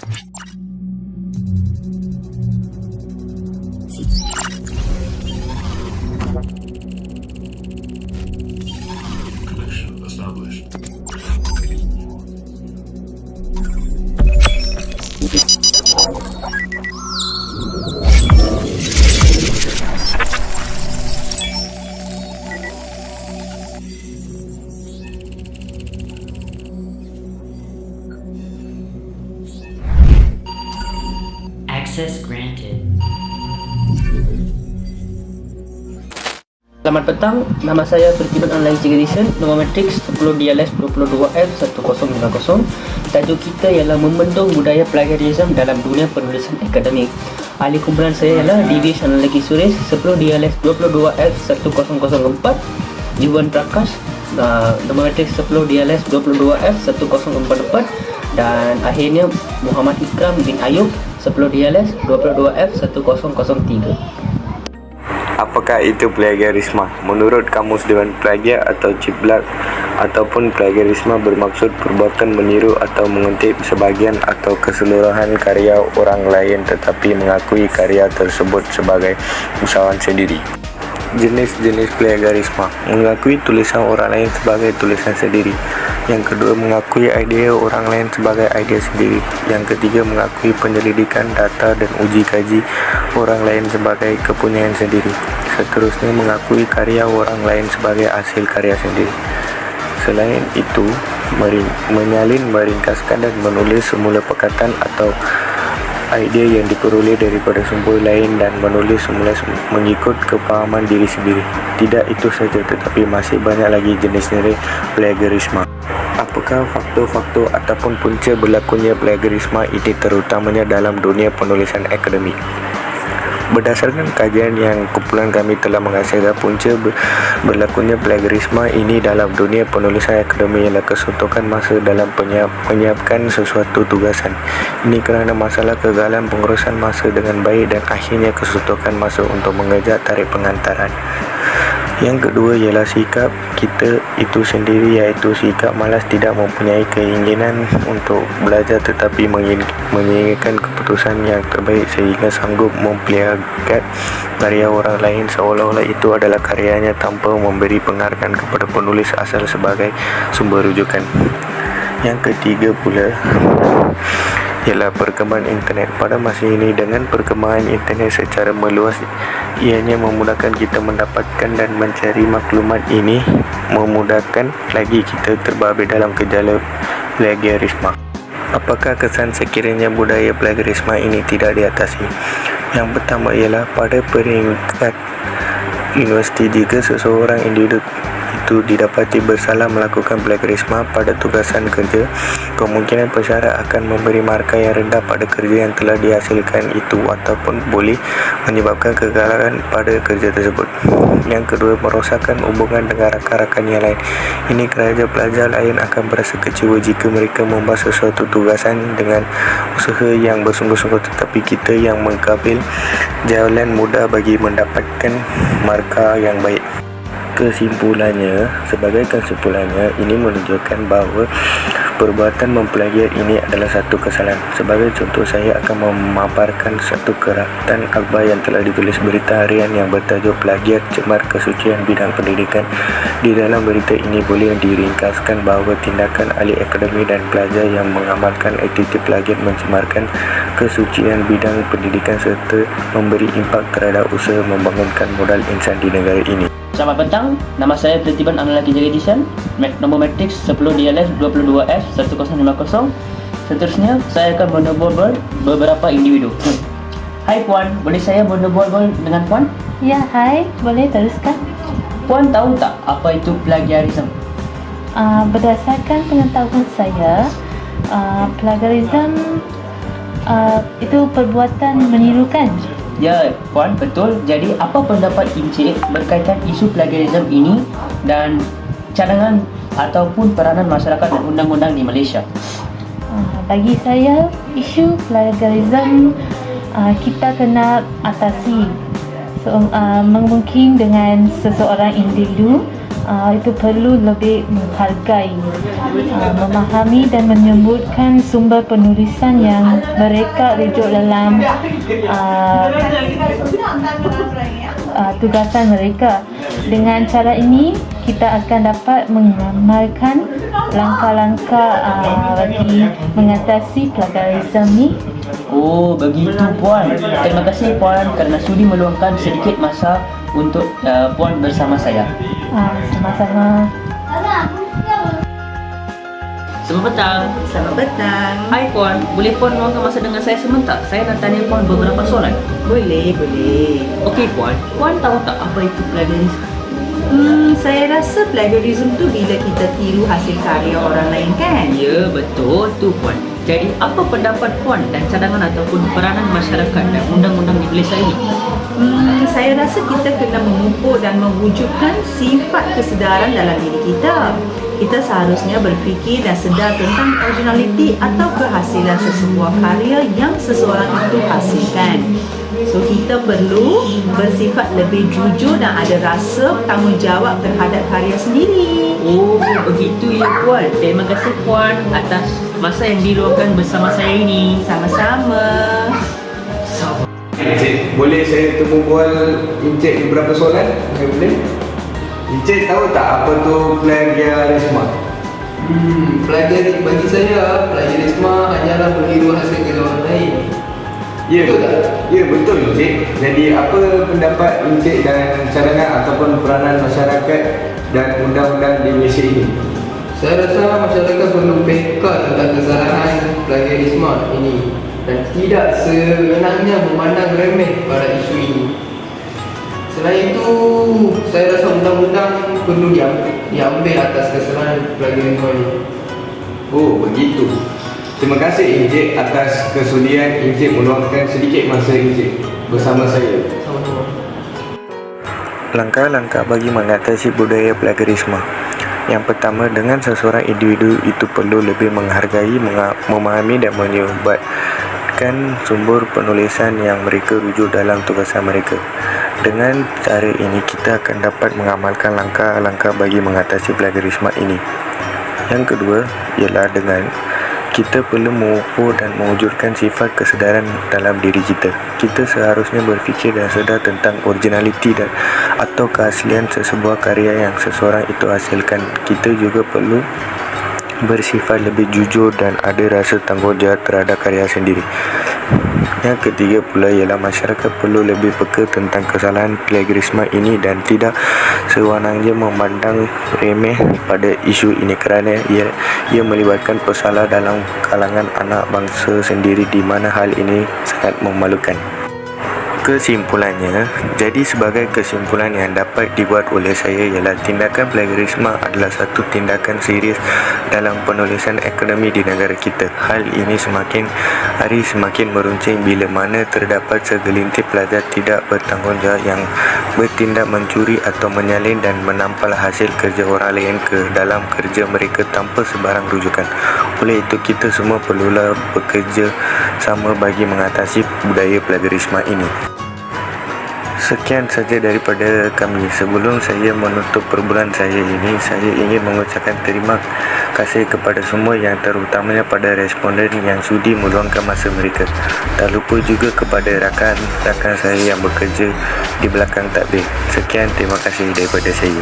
Connection established. Access granted. Selamat petang, nama saya Pertiban Online Education, nombor matriks 10 DLS 22F1050. Tajuk kita ialah membendung budaya plagiarism dalam dunia penulisan akademik. Ahli kumpulan saya ialah Divi Shanalaki Suresh 10 DLS 22F1004, Juwan Prakash nombor matriks 10 DLS 22F1044, dan akhirnya Muhammad Ikram bin Ayub 10 DLS 22F1003. Apakah itu plagiarisme? Menurut Kamus Dewan Plagiat atau Ciplak ataupun plagiarisme bermaksud perbuatan meniru atau mengutip sebahagian atau keseluruhan karya orang lain tetapi mengakui karya tersebut sebagai usahawan sendiri. Jenis-jenis plagiarisme: mengakui tulisan orang lain sebagai tulisan sendiri. Yang kedua, mengakui idea orang lain sebagai idea sendiri. Yang ketiga, mengakui penyelidikan data dan uji kaji orang lain sebagai kepunyaan sendiri. Seterusnya, mengakui karya orang lain sebagai hasil karya sendiri. Selain itu, menyalin, meringkaskan dan menulis semula perkataan atau idea yang diperoleh daripada sumber lain dan menulis semula mengikut kepahaman diri sendiri. Tidak itu saja, tetapi masih banyak lagi jenis-jenis plagiarisme. Apakah faktor-faktor ataupun punca berlakunya plagiarisme ini terutamanya dalam dunia penulisan akademik? Berdasarkan kajian yang kumpulan kami telah menghasilkan, punca berlakunya plagiarisme ini dalam dunia penulisan akademik ialah kesuntukan masa dalam menyiapkan sesuatu tugasan. Ini kerana masalah kegagalan pengurusan masa dengan baik dan akhirnya kesuntukan masa untuk mengejar tarikh pengantaran. Yang kedua ialah sikap kita itu sendiri, iaitu sikap malas, tidak mempunyai keinginan untuk belajar tetapi menginginkan keputusan yang terbaik sehingga sanggup memplagiat karya orang lain seolah-olah itu adalah karyanya tanpa memberi penghargaan kepada penulis asal sebagai sumber rujukan. Yang ketiga pula ialah perkembangan internet. Pada masa ini, dengan perkembangan internet secara meluas, ianya memudahkan kita mendapatkan dan mencari maklumat. Ini memudahkan lagi kita terbabit dalam gejala plagiarisme. Apakah kesan sekiranya budaya plagiarisme ini tidak diatasi? Yang pertama ialah pada peringkat universiti, jika seseorang individu itu didapati bersalah melakukan plagiarisme pada tugasan kerja, kemungkinan pesara akan memberi markah yang rendah pada kerja yang telah dihasilkan itu ataupun boleh menyebabkan kegagalan pada kerja tersebut. Yang kedua, merosakkan hubungan dengan rakan-rakan yang lain. Ini kerana pelajar lain akan berasa kecewa jika mereka membahas sesuatu tugasan dengan usaha yang bersungguh-sungguh tetapi kita yang mengambil jalan mudah bagi mendapatkan markah yang baik. Sebagai kesimpulannya, ini menunjukkan bahawa perbuatan memplagiat ini adalah satu kesalahan. Sebagai contoh, saya akan memaparkan satu keratan akhbar yang telah ditulis berita harian yang bertajuk Plagiat Cemar Kesucian Bidang Pendidikan. Di dalam berita ini boleh diringkaskan bahawa tindakan ahli akademi dan pelajar yang mengamalkan attitude plagiat mencemarkan kesucian bidang pendidikan serta memberi impak terhadap usaha membangunkan modal insan di negara ini. Selamat petang, nama saya Pertiban Online Education, nombor matriks 10 DLS 22F1050. Seterusnya, saya akan menerbol beberapa individu. Hai Puan, boleh saya menerbol dengan Puan? Ya, hai, boleh teruskan. Puan tahu tak apa itu plagiarism? Berdasarkan pengetahuan saya, plagiarism itu perbuatan menirukan. Ya, Puan, betul. Jadi, apa pendapat Encik berkaitan isu plagiarism ini dan cadangan ataupun peranan masyarakat dan undang-undang di Malaysia? Bagi saya, isu plagiarism kita kena atasi. Mungkin dengan seseorang individu itu perlu lebih menghargai, memahami dan menyebutkan sumber penulisan yang mereka rujuk dalam tugasan mereka. Dengan cara ini, kita akan dapat mengamalkan langkah-langkah bagi mengatasi plagiarisme ni. Oh, begitu Puan. Terima kasih Puan kerana sudi meluangkan sedikit masa untuk Puan bersama saya. Sama-sama. Selamat petang. Selamat petang. Hai Puan, boleh Puan luangkan masa dengan saya sebentar? Saya nak tanya Puan beberapa soalan. Boleh. Okey Puan, Puan tahu tak apa itu plagiarisme? Saya rasa plagiarism tu bila kita tiru hasil karya orang lain kan? Ya, betul tu Puan. Jadi, apa pendapat Puan dan cadangan ataupun peranan masyarakat dan undang-undang di Malaysia ini? Saya rasa kita kena memupuk dan mewujudkan sifat kesedaran dalam diri kita. Kita seharusnya berfikir dan sedar tentang originaliti atau kehasilan sesebuah karya yang seseorang itu hasilkan. So, kita perlu bersifat lebih jujur dan ada rasa tanggungjawab terhadap karya sendiri. Oh, begitu ya Puan. Terima kasih Puan atas masa yang diluangkan bersama saya ini. Sama-sama. Encik, boleh saya temu bual Encik beberapa soalan? Boleh? Encik tahu tak apa tu plagiarisme? Plagiarisme bagi saya, plagiarisme hanyalah meniru hasil kerja orang lain. Ya, Betul tak? Ya, betul Encik. Jadi apa pendapat Encik dan cadangan ataupun peranan masyarakat dan undang-undang di Malaysia ini? Saya rasa masyarakat perlu peka tentang kesalahan plagiarisme ini dan tidak sewenangnya memandang remeh pada isu ini. Selain itu, saya rasa undang-undang perlu diambil atas kesalahan plagiarisme ini. Oh, begitu. Terima kasih Encik atas kesudian Encik meluangkan sedikit masa Encik bersama saya. Sama-sama. Langkah-langkah bagi mengatasi budaya plagiarisme. Yang pertama, dengan seseorang individu itu perlu lebih menghargai, memahami dan menyebutkan sumber penulisan yang mereka rujuk dalam tugasan mereka. Dengan cara ini, kita akan dapat mengamalkan langkah-langkah bagi mengatasi plagiarisme ini. Yang kedua, ialah dengan kita perlu memupuk dan mewujudkan sifat kesedaran dalam diri kita. Kita seharusnya berfikir dan sedar tentang originaliti dan atau keaslian sesebuah karya yang seseorang itu hasilkan. Kita juga perlu bersifat lebih jujur dan ada rasa tanggungjawab terhadap karya sendiri. Yang ketiga pula ialah masyarakat perlu lebih peka tentang kesalahan plagiarisme ini dan tidak sewenangnya memandang remeh pada isu ini kerana ia melibatkan pesalah dalam kalangan anak bangsa sendiri di mana hal ini sangat memalukan. Kesimpulannya, jadi sebagai kesimpulan yang dapat dibuat oleh saya ialah tindakan plagiarisme adalah satu tindakan serius dalam penulisan akademik di negara kita. Hal ini semakin hari semakin meruncing bila mana terdapat segelintir pelajar tidak bertanggungjawab yang bertindak mencuri atau menyalin dan menampal hasil kerja orang lain ke dalam kerja mereka tanpa sebarang rujukan. Oleh itu, kita semua perlulah bekerja sama bagi mengatasi budaya plagiarisme ini. Sekian saja daripada kami. Sebelum saya menutup perbualan saya ini, saya ingin mengucapkan terima kasih kepada semua yang terutamanya pada responden yang sudi meluangkan masa mereka. Tak lupa juga kepada rakan-rakan saya yang bekerja di belakang takbir. Sekian, terima kasih daripada saya.